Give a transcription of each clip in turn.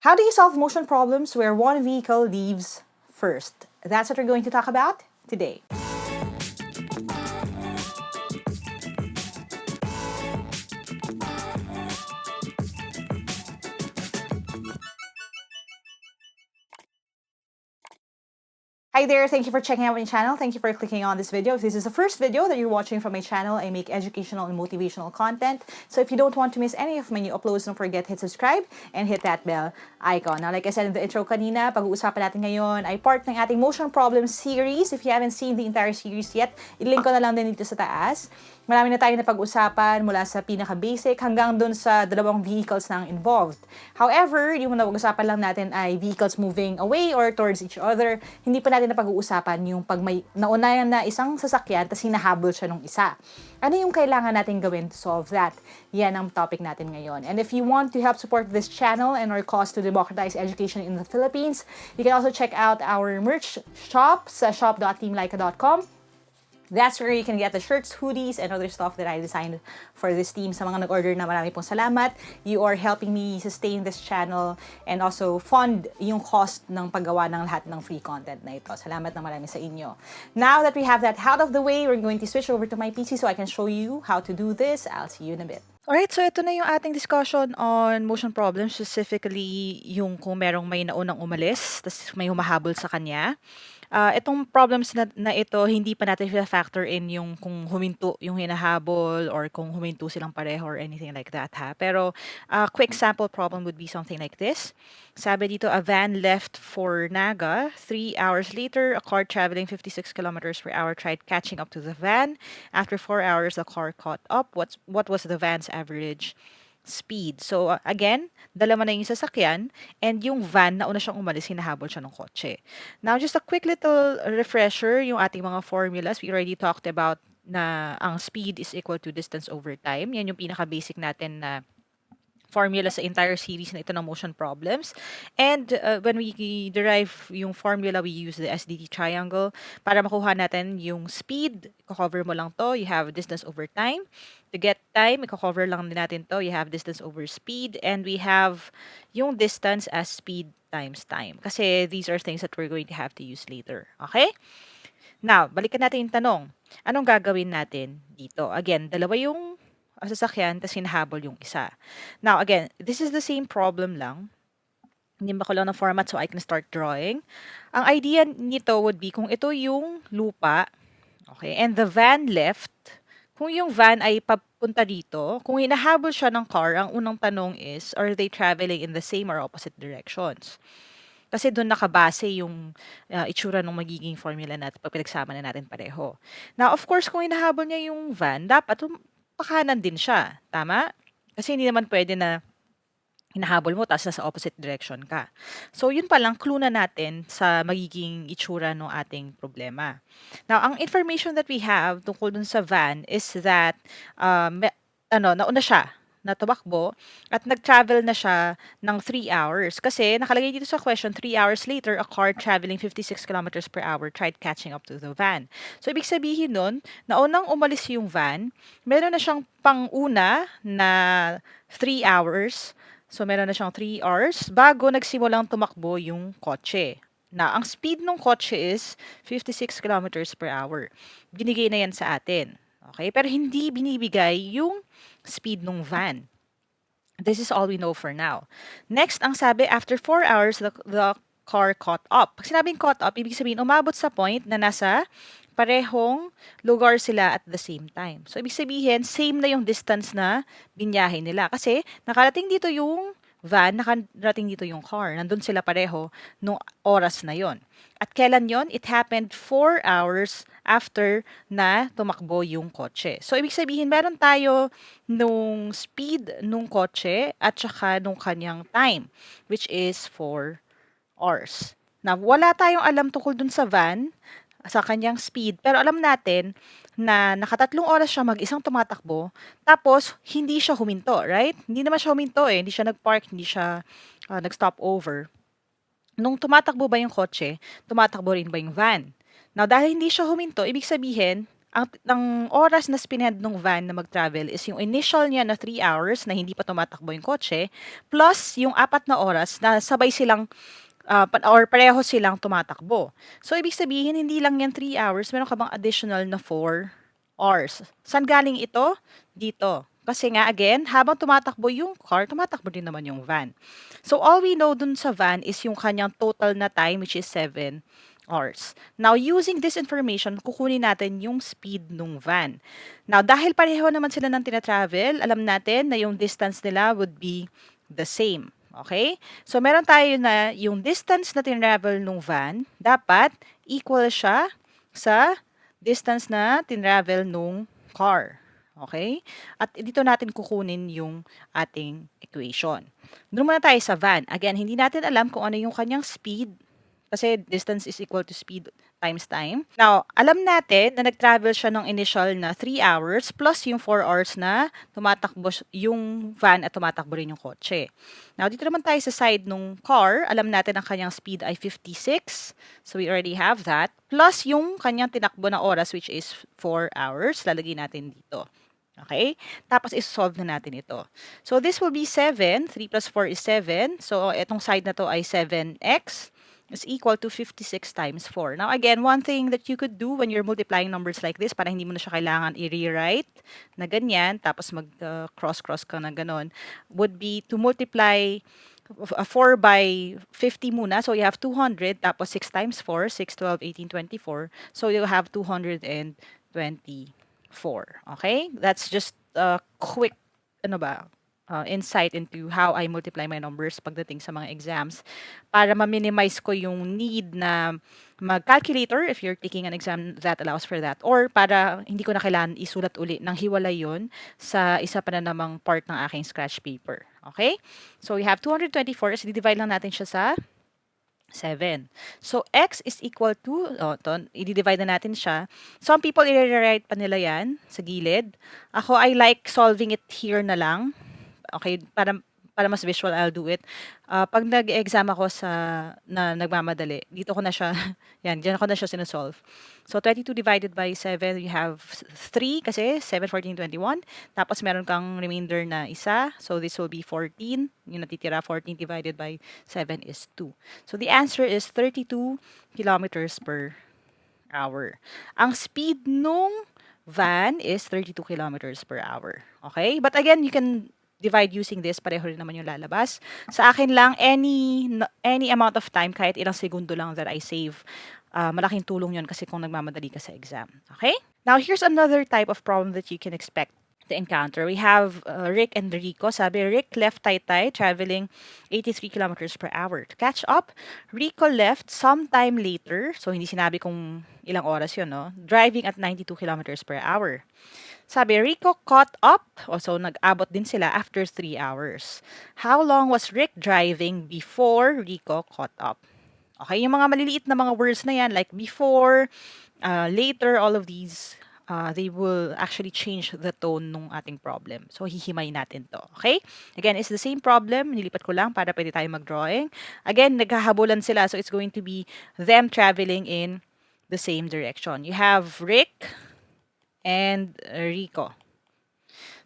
How do you solve motion problems where one vehicle leaves first? That's what we're going to talk about today. Hi there, thank you for checking out my channel. Thank you for clicking on this video. If this is the first video that you're watching from my channel, I make educational and motivational content. So if you don't want to miss any of my new uploads, don't forget hit subscribe and hit that bell icon. Now, like I said in the intro kanina, pag-uusapan natin ngayon ay part ng ating motion problems series. If you haven't seen the entire series yet, ilink ko na lang din dito sa taas. Marami na tayo na pag-usapan mula sa pinaka-basic hanggang dun sa dalawang vehicles na involved. However, yung napag-usapan lang natin ay vehicles moving away or towards each other. Hindi pa natin na pag-uusapan yung pag may naunayan na isang sasakyan tapos hinahabol siya ng isa. Ano yung kailangan natin gawin to solve that? Yan ang topic natin ngayon. And if you want to help support this channel and our cause to democratize education in the Philippines, you can also check out our merch shop sa shop.teamlyqa.com. That's where you can get the shirts, hoodies, and other stuff that I designed for this team. Sa mga nag-order na marami pong salamat. You are helping me sustain this channel and also fund yung cost ng paggawa ng lahat ng free content na ito. Salamat na marami sa inyo. Now that we have that out of the way, we're going to switch over to my PC so I can show you how to do this. I'll see you in a bit. Alright, so ito na yung ating discussion on motion problems, specifically yung kung merong may naunang umalis, tapos may humahabol sa kanya. Itong problems na ito, hindi pa natin factor in yung kung huminto yung hinahabol or kung huminto silang pareho or anything like that, ha? Pero quick sample problem would be something like this. Sabi dito, a van left for Naga. 3 hours later, a car traveling 56 kilometers per hour tried catching up to the van. After 4 hours, the car caught up. What was the van's average speed? So again, dalawa na yung sasakyan and yung van, nauna siyang umalis, hinahabol siya ng kotse. Now, just a quick little refresher, yung ating mga formulas. We already talked about na ang speed is equal to distance over time. Yan yung pinaka-basic natin na formula sa entire series na ito ng motion problems. And when we derive yung formula, we use the SDT triangle para makuha natin yung speed. I-cover mo lang to, you have distance over time. To get time, i-cover lang din natin to, you have distance over speed. And we have yung distance as speed times time. Kasi these are things that we're going to have to use later. Okay? Now, balikan natin yung tanong. Anong gagawin natin dito? Again, dalawa yung sasakyan, tapos hinahabol yung isa. Now, again, this is the same problem lang. Hindi ba ko lang ng format so I can start drawing. Ang idea nito would be kung ito yung lupa, okay, and the van left, kung yung van ay papunta dito, kung hinahabol siya ng car, ang unang tanong is, are they traveling in the same or opposite directions? Kasi doon nakabase yung itsura ng magiging formula natin pag pinagsama na natin pareho. Now, of course, kung hinahabol niya yung van, dapat pakanan din siya, tama? Kasi hindi naman pwede na hinahabol mo tapos nasa opposite direction ka. So, yun palang clue na natin sa magiging itsura ng ating problema. Now, ang information that we have tungkol dun sa van is that nauna siya na tumakbo at nag-travel na siya ng 3 hours. Kasi nakalagay dito sa question, 3 hours later, a car traveling 56 kilometers per hour tried catching up to the van. So, ibig sabihin nun, naunang umalis yung van, meron na siyang pang-una na 3 hours. So, meron na siyang 3 hours bago nagsimulang tumakbo yung kotse. Na ang speed ng kotse is 56 kilometers per hour. Binigay na yan sa atin. Okay? Pero hindi binibigay yung speed ng van. This is all we know for now. Next, ang sabi, after 4 hours, the car caught up. Pag sinabing caught up, ibig sabihin, umabot sa point na nasa parehong lugar sila at the same time. So, ibig sabihin, same na yung distance na binyahe nila. Kasi, nakarating dito yung van, nakarating dito yung car. Nandun sila pareho nung oras na yon. At kailan yon? It happened 4 hours after na tumakbo yung kotse. So, ibig sabihin, meron tayo nung speed nung kotse at saka nung kanyang time, which is 4 hours. Na wala tayong alam tungkol dun sa van, sa kanyang speed, pero alam natin na nakatatlong oras siya mag-isang tumatakbo, tapos hindi siya huminto, right? Hindi naman siya huminto eh, hindi siya nag-park, hindi siya nag-stop over. Nung tumatakbo ba yung kotse, tumatakbo rin ba yung van? Now, dahil hindi siya huminto, ibig sabihin, ang oras na spinend ng van na mag-travel is yung initial niya na 3 hours na hindi pa tumatakbo yung kotse, plus yung 4 na oras na sabay silang or pareho silang tumatakbo. So, ibig sabihin, hindi lang yan 3 hours, meron ka bang additional na 4 hours. Saan galing ito? Dito. Kasi nga, again, habang tumatakbo yung car, tumatakbo din naman yung van. So, all we know dun sa van is yung kanyang total na time, which is 7 hours. Now, using this information, kukunin natin yung speed ng van. Now, dahil pareho naman sila ng tina-travel, alam natin na yung distance nila would be the same. Okay? So, meron tayo na yung distance na tinravel ng van, dapat equal siya sa distance na tinravel ng car. Okay? At dito natin kukunin yung ating equation. Doon muna tayo sa van. Again, hindi natin alam kung ano yung kanyang speed kasi distance is equal to speed times time. Now, alam natin na nag-travel siya ng initial na 3 hours plus yung 4 hours na tumatakbo yung van at tumatakbo rin yung kotse. Now, dito naman tayo sa side ng car. Alam natin ang kanyang speed ay 56. So, we already have that. Plus yung kanyang tinakbo na oras which is 4 hours. Lalagay natin dito. Okay? Tapos, isolve na natin ito. So, this will be 7. 3 plus 4 is 7. So, itong side na to ay 7x is equal to 56 times 4. Now, again, one thing that you could do when you're multiplying numbers like this, para hindi mo na siya kailangan i-rewrite na ganyan, tapos mag-cross-cross ka na ganon, would be to multiply 4 by 50 muna. So, you have 200, tapos 6 times 4, 6, 12, 18, 24. So, you have 224. Okay? That's just a quick, insight into how I multiply my numbers pagdating sa mga exams para ma-minimize ko yung need na mag-calculator if you're taking an exam that allows for that or para hindi ko na kailangan isulat uli ng hiwalay yun sa isa pa na namang part ng aking scratch paper. Okay? So, we have 224. So, divide lang natin siya sa 7. So, x is equal to, i-divide na natin siya. Some people, i-rewrite pa nila yan sa gilid. Ako, I like solving it here na lang. Okay, para mas visual, I'll do it. Pag nag-exam ako na nagmamadali, dito ko na siya, diyan ko na siya sinosolve. So, 22 divided by 7, you have 3 kasi 7, 14, 21. Tapos, meron kang remainder na isa. So, this will be 14. Yung natitira, 14 divided by 7 is 2. So, the answer is 32 kilometers per hour. Ang speed nung van is 32 kilometers per hour. Okay? But again, you can divide using this, pareho rin naman yung lalabas. Sa akin lang, any amount of time, kahit ilang segundo lang that I save, malaking tulong yun kasi kung nagmamadali ka sa exam. Okay? Now, here's another type of problem that you can expect to encounter. We have Rick and Rico. Sabi, Rick left Taytay traveling 83 kilometers per hour. To catch up, Rico left sometime later, so hindi sinabi kung ilang oras yun, no? Driving at 92 kilometers per hour. Sabi, Rico caught up, so nag-abot din sila after 3 hours. How long was Rick driving before Rico caught up? Okay, yung mga maliliit na mga words na yan, like before, later, all of these, they will actually change the tone ng ating problem. So, hihimay natin to. Okay? Again, it's the same problem. Nilipat ko lang para pwede tayo mag-drawing. Again, naghahabulan sila. So, it's going to be them traveling in the same direction. You have Rick and Rico.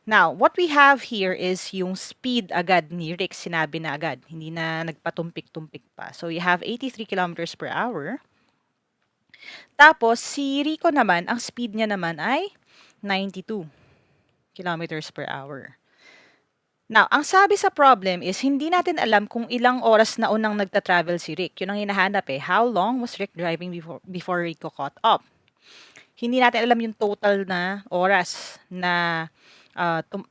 Now, what we have here is yung speed agad ni Rick. Sinabi na agad. Hindi na nagpatumpik-tumpik pa. So, you have 83 kilometers per hour. Tapos, si Rico naman, ang speed niya naman ay 92 kilometers per hour. Now, ang sabi sa problem is, hindi natin alam kung ilang oras na unang nagta-travel si Rick. Yun ang hinahanap eh. How long was Rick driving before Rico caught up? Hindi natin alam yung total na oras na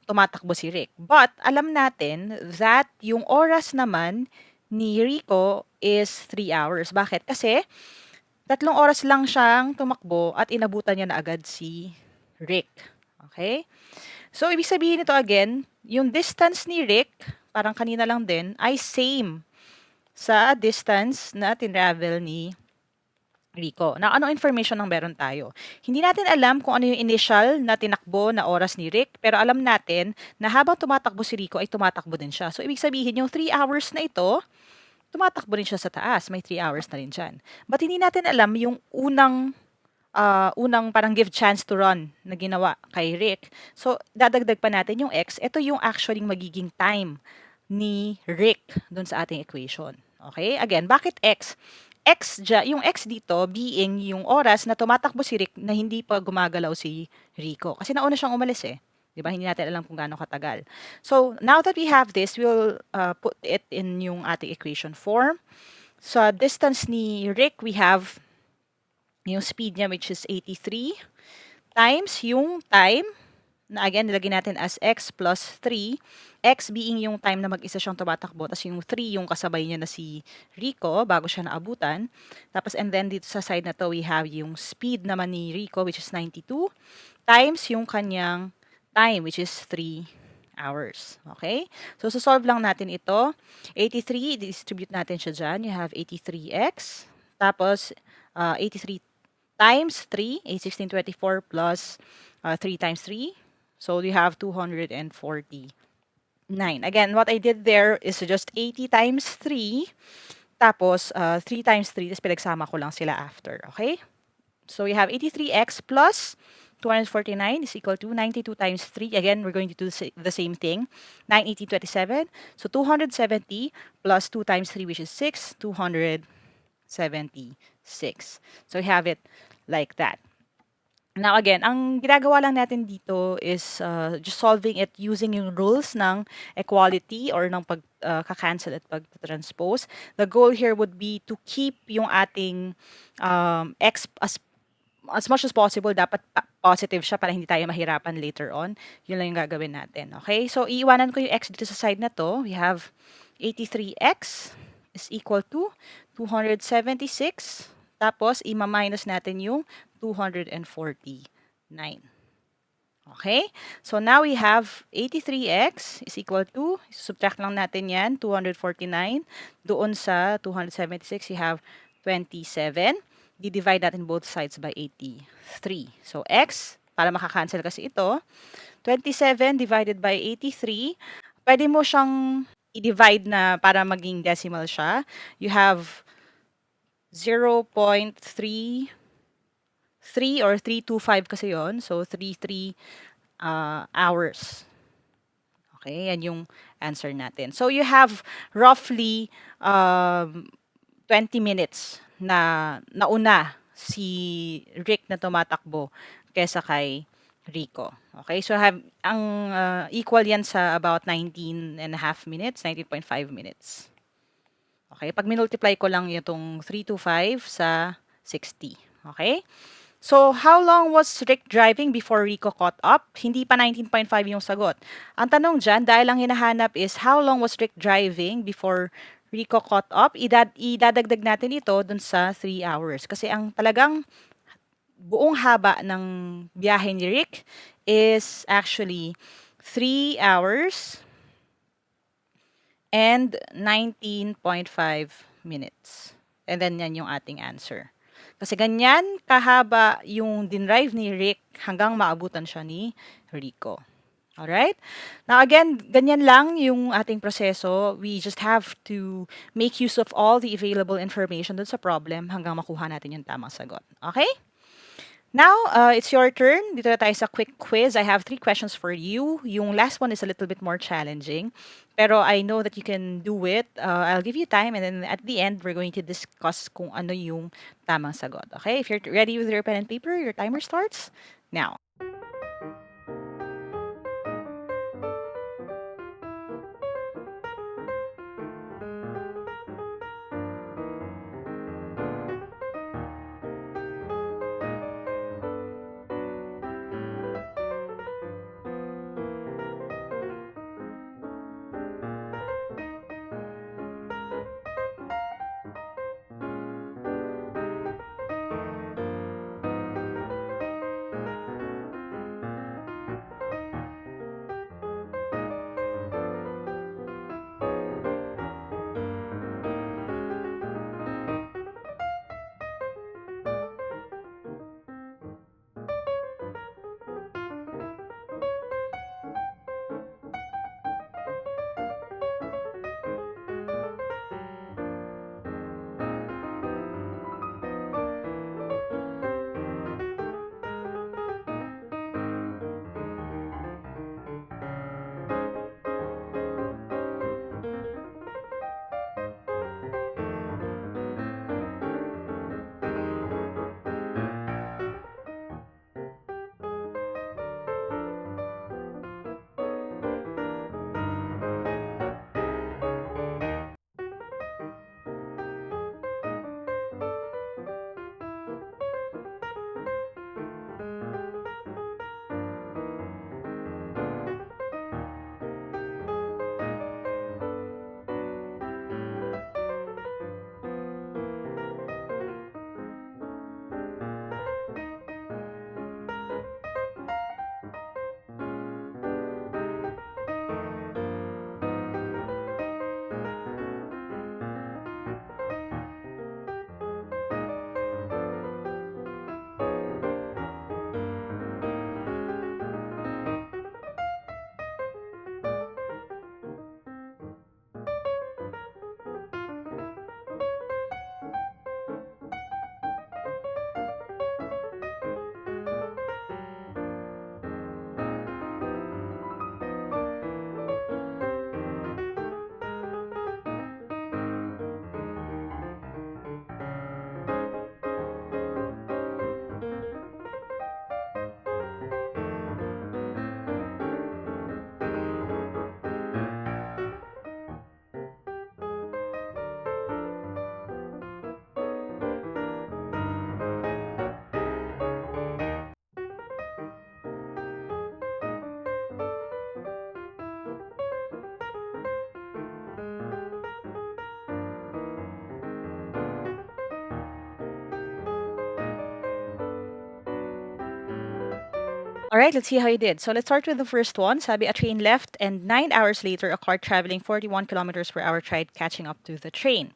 tumatakbo si Rick. But, alam natin that yung oras naman ni Rico is 3 hours. Bakit? Kasi, 3 oras lang siyang tumakbo at inabutan niya na agad si Rick. Okay? So, ibig sabihin nito again, yung distance ni Rick, parang kanina lang din, ay same sa distance na tinravel ni Rico. Now, ano information ang meron tayo? Hindi natin alam kung ano yung initial na tinakbo na oras ni Rick, pero alam natin na habang tumatakbo si Rico ay tumatakbo din siya. So, ibig sabihin yung 3 hours na ito, tumatakbo rin siya sa taas. May 3 hours na rin dyan. But hindi natin alam yung unang unang parang give chance to run na ginawa kay Rick. So, dadagdag pa natin yung x. Ito yung actually magiging time ni Rick dun sa ating equation. Okay? Again, bakit x? Yung x dito being yung oras na tumatakbo si Rick na hindi pa gumagalaw si Rico. Kasi nauna siyang umalis eh. 'Di ba? Hindi natin alam kung gaano katagal. So, now that we have this, we'll put it in yung ating equation form. Sa distance ni Rick, we have yung speed niya which is 83 times yung time na again nilagay natin as x plus 3, x being yung time na mag-isa siyang tumatakbo, tapos yung 3 yung kasabay niya na si Rico bago siya naabutan. Tapos and then dito sa side na to we have yung speed naman ni Rico which is 92 times yung kanyang time which is 3 hours. Okay? So, solve lang natin ito. 83, distribute natin siya dyan. You have 83x. Tapos, 83 times 3, 1624 plus 3 times 3. So, you have 249. Again, what I did there is just 80 times 3. Tapos, 3 times 3. Tapos, pinagsama ko lang sila after. Okay? So, you have 83x plus 249 is equal to 92 times 3. Again, we're going to do the same thing. 9, 18, 27. So, 270 plus 2 times 3, which is 6. 276. So, we have it like that. Now, again, ang ginagawa lang natin dito is just solving it using yung rules ng equality or ng pag-cancel at pag-transpose. The goal here would be to keep yung ating x as much as possible, dapat positive siya para hindi tayo mahirapan later on. Yun lang yung gagawin natin. Okay? So, iiwanan ko yung x dito sa side na to. We have 83x is equal to 276. Tapos, ima-minus natin yung 249. Okay? So, now we have 83x is equal to, subtract lang natin yan, 249. Doon sa 276, you have 27. Di-divide natin both sides by 83. So, x, para makakancel kasi ito, 27 divided by 83. Pwede mo siyang i-divide na para maging decimal siya. You have 0.33 or 325 kasi yon. So, 33 hours. Okay, yan yung answer natin. So, you have roughly 20 minutes na nauna si Rick na tumatakbo kesa kay Rico. Okay, so ang equal yan sa about 19 and a half minutes, 19.5 minutes. Okay, pag minultiply ko lang itong 325 sa 60. Okay? So, how long was Rick driving before Rico caught up? Hindi pa 19.5 yung sagot. Ang tanong dyan, dahil ang hinahanap is how long was Rick driving before Rico caught up? Idadagdag natin ito dun sa 3 hours. Kasi ang talagang buong haba ng biyahe ni Rick is actually 3 hours and 19.5 minutes. And then yan yung ating answer. Kasi ganyan kahaba yung dinrive ni Rick hanggang maabutan siya ni Rico. Alright? Now again, ganyan lang yung ating proseso. We just have to make use of all the available information dun sa problem hanggang makuha natin yung tamang sagot. Okay? Now, it's your turn. Dito na tayo sa quick quiz. I have 3 questions for you. Yung last one is a little bit more challenging. Pero I know that you can do it. I'll give you time and then at the end, we're going to discuss kung ano yung tamang sagot. Okay? If you're ready with your pen and paper, your timer starts now. All right, let's see how you did. So let's start with the first one. Sabi, a train left and 9 hours later, a car traveling 41 kilometers per hour tried catching up to the train.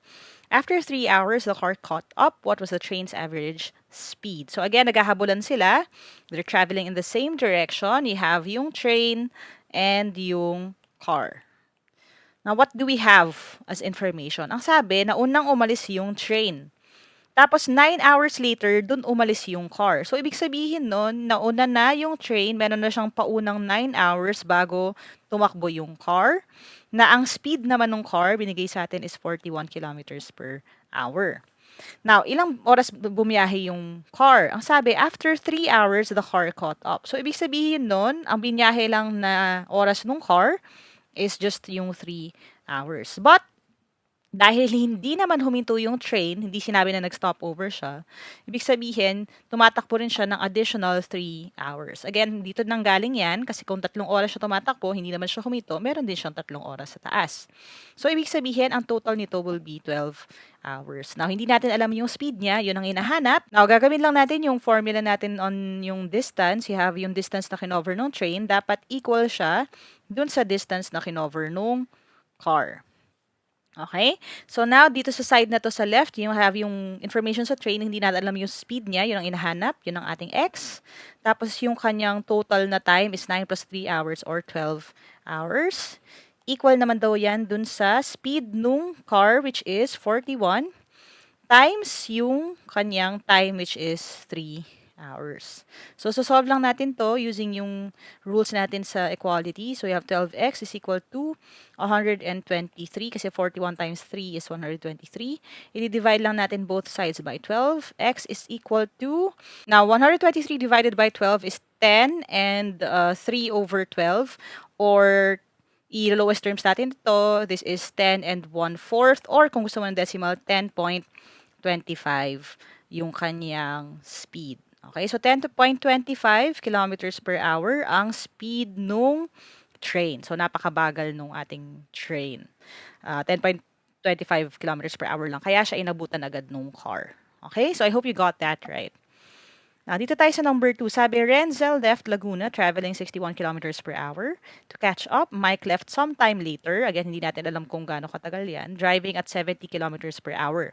After 3 hours, the car caught up. What was the train's average speed? So again, naghahabulan sila. They're traveling in the same direction. You have yung train and yung car. Now, what do we have as information? Ang sabi, naunang umalis yung train. Tapos 9 hours later, dun umalis yung car. So, ibig sabihin nun, nauna na yung train, meron na siyang paunang 9 hours bago tumakbo yung car. Na ang speed naman ng car, binigay sa atin is 41 kilometers per hour. Now, ilang oras bumiyahe yung car? Ang sabi, after 3 hours, the car caught up. So, ibig sabihin nun, ang binyahe lang na oras ng car is just yung 3 hours. But, dahil hindi naman huminto yung train, hindi sinabi na nag-stop over siya, ibig sabihin, tumatakbo rin siya ng additional 3 hours. Again, dito nang galing yan, kasi kung 3 oras siya tumatakbo, hindi naman siya huminto, meron din siyang 3 oras sa taas. So, ibig sabihin, ang total nito will be 12 hours. Now, hindi natin alam yung speed niya, yun ang hinahanap. Now, gagawin lang natin yung formula natin on yung distance. You have yung distance na kinover ng train, dapat equal siya dun sa distance na kinover ng car. Okay? So now, dito sa side na to sa left, you have yung information sa train, hindi natin alam yung speed niya, yun ang inahanap, yun ang ating x. Tapos yung kanyang total na time is 9 plus 3 hours or 12 hours. Equal naman daw yan dun sa speed nung car, which is 41, times yung kanyang time, which is 3 hours. So, solve lang natin to using yung rules natin sa equality. So, we have 12x is equal to 123 kasi 41 times 3 is 123. I-divide lang natin both sides by 12. X is equal to, now 123 divided by 12 is 10 and 3 over 12, or i-lowest terms natin ito, this is 10 and 1/4, or kung gusto mo ng decimal, 10.25 yung kanyang speed. Okay, so 10.25 kilometers per hour ang speed nung train. So, napakabagal nung ating train. 10.25 kilometers per hour lang. Kaya siya inabutan agad nung car. Okay, so I hope you got that right. Now, dito tayo sa number 2. Sabi, Renzel left Laguna traveling 61 kilometers per hour. To catch up, Mike left sometime later. Again, hindi natin alam kung gaano katagal yan. Driving at 70 kilometers per hour.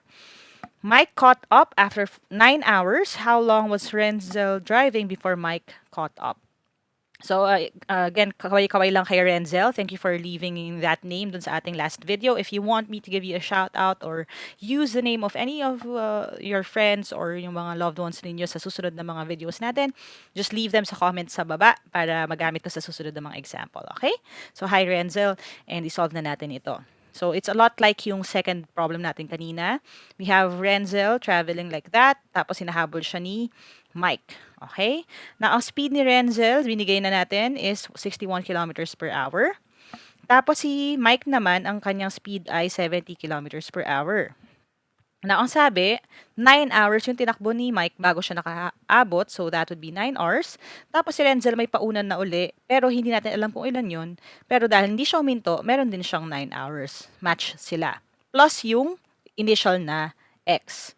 Mike caught up after 9 hours. How long was Renzel driving before Mike caught up? So, again, kaway-kaway lang kay Renzel. Thank you for leaving that name dun sa ating last video. If you want me to give you a shout out or use the name of any of your friends or yung mga loved ones ninyo sa susunod na mga videos natin, just leave them sa comments sa baba para magamit ko sa susunod na mga example. Okay? So, hi Renzel, and isolve na natin ito. So, it's a lot like yung second problem natin kanina. We have Renzel traveling like that, tapos hinahabol siya ni Mike. Okay? Na ang speed ni Renzel, binigay na natin, is 61 kilometers per hour. Tapos si Mike naman, ang kanyang speed ay 70 kilometers per hour. Na ang sabi, 9 hours yung tinakbo ni Mike bago siya nakaabot. So, that would be 9 hours. Tapos si Renzel may paunan na uli. Pero hindi natin alam kung ilan yun. Pero dahil hindi siya uminto, meron din siyang 9 hours. Match sila. Plus yung initial na x.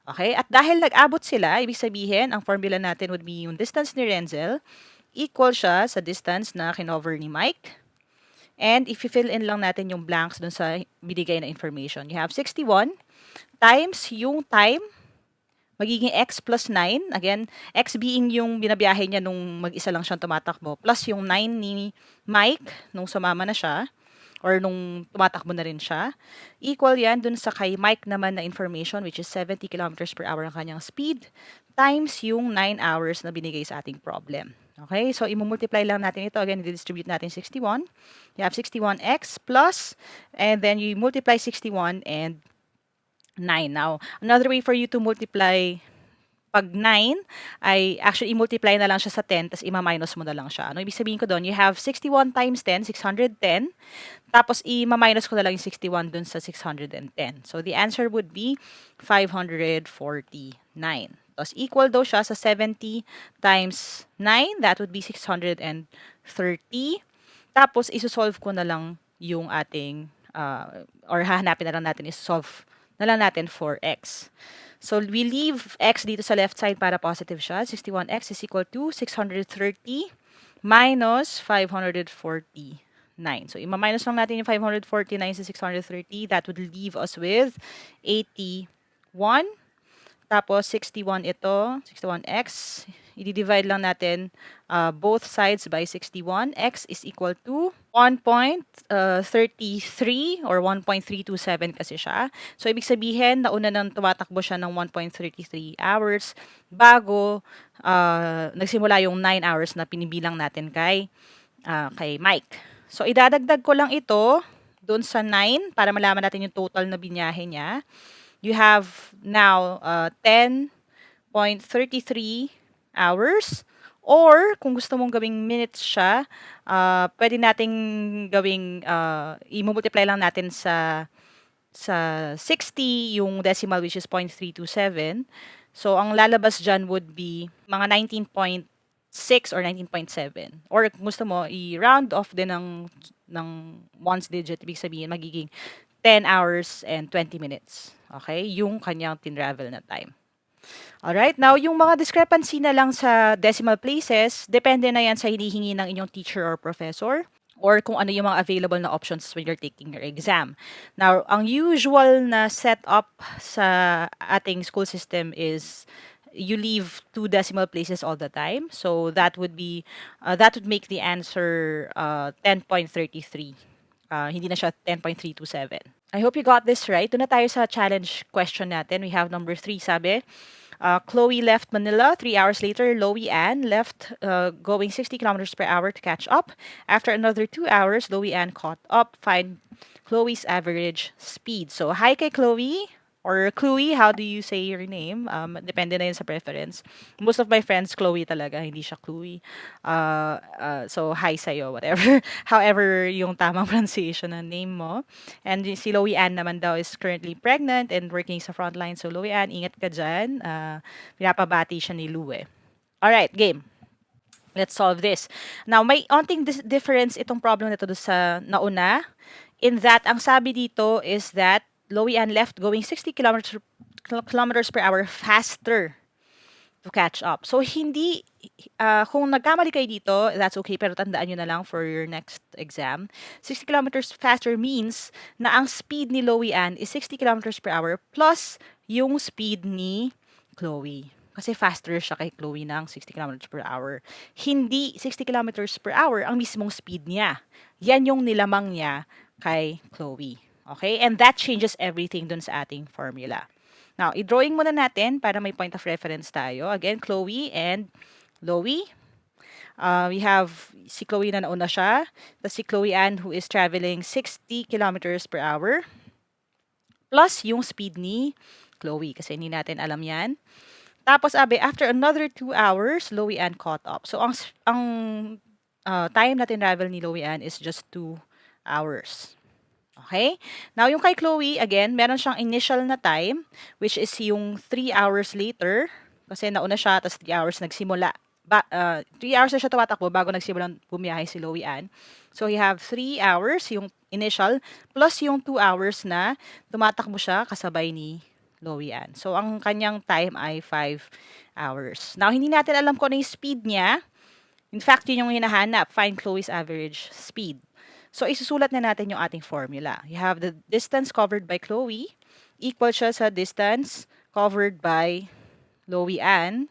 Okay? At dahil nag-abot sila, ibig sabihin, ang formula natin would be yung distance ni Renzel equal siya sa distance na kinover ni Mike. And if you fill in lang natin yung blanks dun sa binigay na information. You have 61 times yung time, magiging x plus 9. Again, x being yung binabiyahe niya nung mag-isa lang siyang tumatakbo, plus yung 9 ni Mike nung sumama na siya, or nung tumatakbo na rin siya. Equal yan dun sa kay Mike naman na information, which is 70 kilometers per hour ang kanyang speed, times yung 9 hours na binigay sa ating problem. Okay, so i-multiply lang natin ito. Again, i-distribute natin 61. You have 61x plus, and then you multiply 61 and 9. Now, another way for you to multiply pag 9 ay actually i-multiply na lang siya sa 10 tapos i-minus mo na lang siya. Ano ibig sabihin ko doon? You have 61 times 10, 610. Tapos i-minus ko na lang yung 61 dun sa 610. So, the answer would be 549. Tapos equal daw siya sa 70 times 9. That would be 630. Tapos, isosolve ko na lang yung ating, or hahanapin na lang natin is solve na lang natin 4x. So, we leave x dito sa left side para positive siya. 61x is equal to 630 minus 549. So, ima-minus lang natin yung 549 sa 630. That would leave us with 81. Tapos, 61 ito. 61x. I-divide lang natin both sides by 61. X is equal to 1.33 or 1.327 kasi siya. So, ibig sabihin, nauna nang tumatakbo siya ng 1.33 hours bago nagsimula yung 9 hours na pinibilang natin kay Mike. So, idadagdag ko lang ito doon sa 9 para malaman natin yung total na binyahe niya. You have now 10.33 hours. Or, kung gusto mong gawing minutes siya, pwede nating gawing, i-multiply lang natin sa 60 yung decimal which is 0.327. So, ang lalabas dyan would be mga 19.6 or 19.7. Or kung gusto mo, i-round off din ng ones digit, ibig sabihin, magiging 10 hours and 20 minutes. Okay? Yung kanyang tinravel na time. Alright, now yung mga discrepancy na lang sa decimal places, depende na yan sa hinihingi ng inyong teacher or professor or kung ano yung mga available na options when you're taking your exam. Now, ang usual na setup sa ating school system is you leave 2 decimal places all the time. So that would be that would make the answer 10.33. Hindi na siya 10.327. I hope you got this right. Doon na tayo sa challenge question natin. We have number 3, sabi. Chloe left Manila. 3 hours later, Loie Ann left going 60 kilometers per hour to catch up. After another 2 hours, Loie Ann caught up. Find Chloe's average speed. So, hi kay Chloe. Or Chloe, how do you say your name? Depende na yun sa preference. Most of my friends, Chloe talaga, hindi siya Chloe. So, hi sa'yo, whatever. However, yung tamang pronunciation ng name mo. And si Loie Ann naman daw is currently pregnant and working sa frontline. So, Loie Ann, ingat ka dyan. Pinapabati siya ni Lue. Alright, game. Let's solve this. Now, may onting difference itong problem na ito sa nauna. In that, ang sabi dito is that Loie Ann left going 60 kilometers per hour faster to catch up. So, hindi, kung nagkamali kayo dito, that's okay, pero tandaan nyo na lang for your next exam. 60 kilometers faster means na ang speed ni Loie Ann is 60 kilometers per hour plus yung speed ni Chloe. Kasi faster siya kay Chloe ng 60 kilometers per hour. Hindi 60 kilometers per hour ang mismong speed niya. Yan yung nilamang niya kay Chloe. Okay? And that changes everything dun sa ating formula. Now, i-drawing muna natin para may point of reference tayo. Again, Chloe and Loie. We have si Chloe na nauna siya. Tapos si Chloe Ann who is traveling 60 kilometers per hour. Plus yung speed ni Chloe. Kasi hindi natin alam yan. Tapos, after another 2 hours, Loie Ann caught up. So, ang time na tinravel ni Loie Ann is just 2 hours. Okay? Now, yung kay Chloe, again, meron siyang initial na time, which is yung 3 hours later, kasi nauna siya, tapos 3 hours nagsimula. 3 hours na siya tumatakbo bago nagsimulang bumiyahe si Loie Ann. So, you have 3 hours, yung initial, plus yung 2 hours na tumatakbo siya kasabay ni Loie Ann. So, ang kanyang time ay 5 hours. Now, hindi natin alam kung ano yung speed niya. In fact, yun yung hinahanap. Find Chloe's average speed. So, isusulat na natin yung ating formula. You have the distance covered by Chloe equal siya sa distance covered by Loie Ann.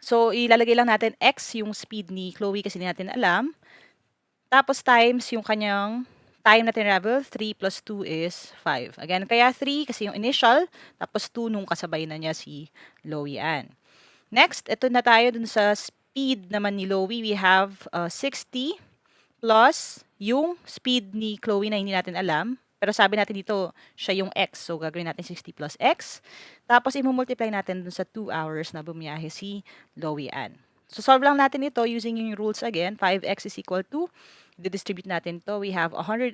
So, ilalagay lang natin x yung speed ni Chloe kasi hindi natin alam. Tapos, times yung kanyang time na tinravel. 3 plus 2 is 5. Again, kaya 3 kasi yung initial. Tapos, 2 nung kasabay na niya si Loie Ann. Next, ito na tayo dun sa speed naman ni Loie. We have 60 plus yung speed ni Chloe na hindi natin alam. Pero sabi natin dito, siya yung x. So, gagawin natin 60 plus x. Tapos, i-multiply natin dun sa 2 hours na bumiyahe si Loie Ann. So, solve lang natin ito using yung rules again. 5x is equal to, didistribute natin to. We have 120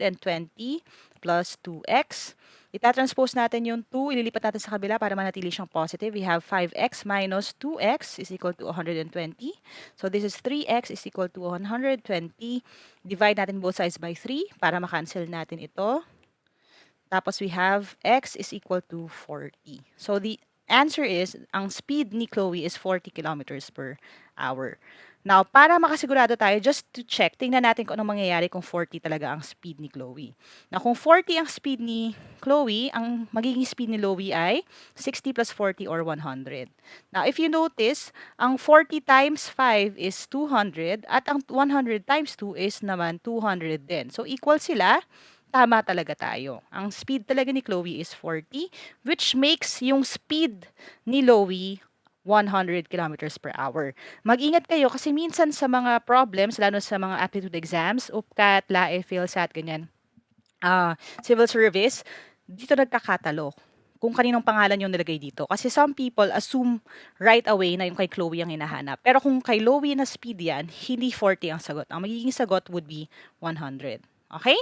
plus 2x. Itatranspose natin yung 2, ililipat natin sa kabila para manatili siyang positive. We have 5x minus 2x is equal to 120. So, this is 3x is equal to 120. Divide natin both sides by 3 para makancel natin ito. Tapos we have x is equal to 40. So the answer is, ang speed ni Chloe is 40 kilometers per hour. Now, para makasigurado tayo, just to check, tingnan natin kung anong mangyayari kung 40 talaga ang speed ni Chloe. Now, kung 40 ang speed ni Chloe, ang magiging speed ni Chloe ay 60 plus 40 or 100. Now, if you notice, ang 40 times 5 is 200 at ang 100 times 2 is naman 200 din. So, equal sila. Tama talaga tayo. Ang speed talaga ni Chloe is 40, which makes yung speed ni Chloe 100 kilometers per hour. Mag-ingat kayo kasi minsan sa mga problems, lalo sa mga aptitude exams, UPCAT, LAE, PhilSat, ganyan, civil service, dito nagkakatalo kung kaninong pangalan yung nilagay dito. Kasi some people assume right away na yung kay Chloe ang hinahanap. Pero kung kay Chloe na speed yan, hindi 40 ang sagot. Ang magiging sagot would be 100. Okay?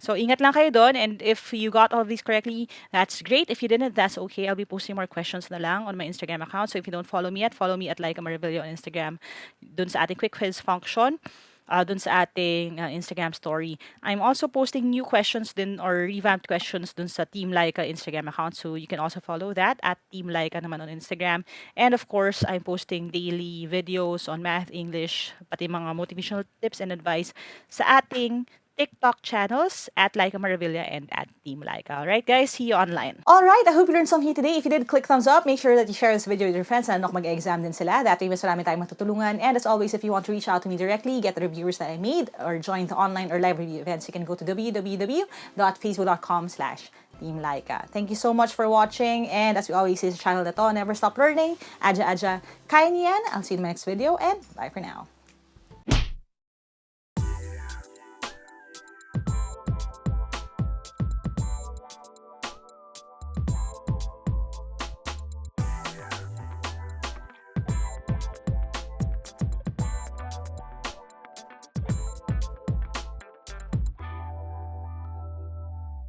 So, ingat lang kayo doon. And if you got all of these correctly, that's great. If you didn't, that's okay. I'll be posting more questions na lang on my Instagram account. So, if you don't follow me yet, follow me at Lyqa Maravillo on Instagram. Doon sa ating quick quiz function. Doon sa ating Instagram story. I'm also posting new questions din or revamped questions doon sa Team Lyqa Instagram account. So, you can also follow that at Team Lyqa naman on Instagram. And of course, I'm posting daily videos on math, English, pati mga motivational tips and advice sa ating TikTok channels at Lyqa Maravilla and at Team Lyqa. Alright guys, see you online. Alright, I hope you learned something today. If you did, click thumbs up. Make sure that you share this video with your friends na mag-exam din sila. That way, mas marami tayong matutulungan. And as always, if you want to reach out to me directly, get the reviewers that I made, or join the online or live review events, you can go to www.facebook.com/Team Lyqa. Thank you so much for watching. And as we always say sa channel na to, never stop learning. Aja, kaya niyan. I'll see you in my next video and bye for now.